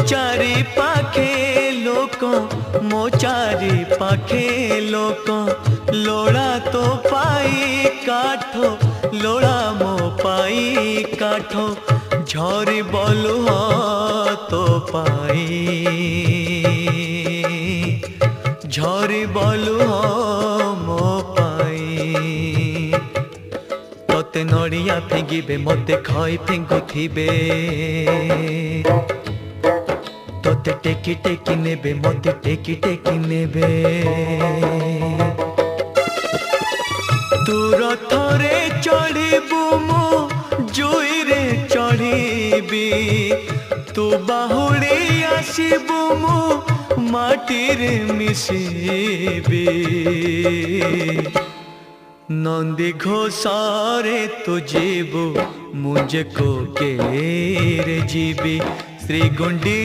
चारि पाखे लोक मो चारि पाखे लोक लोड़ा तो पाई काठ लोड़ा मो पाई काठ झरी बोलू तो पाई झरी बोलू मो पाई तोते नड़िया फेंगिबे मते खई फेंगुथिबे तोते टेकी टेकी नेबे मते टेकी टेकी नेबे तू रथरे चढ़िबू मु जुई रे चढ़िबी तू बाहुड़ी आसीबू मु माटी रे मिसिबी नंदी घोषारे तू जीबू मुझे को के रे जीबी श्री गुंडी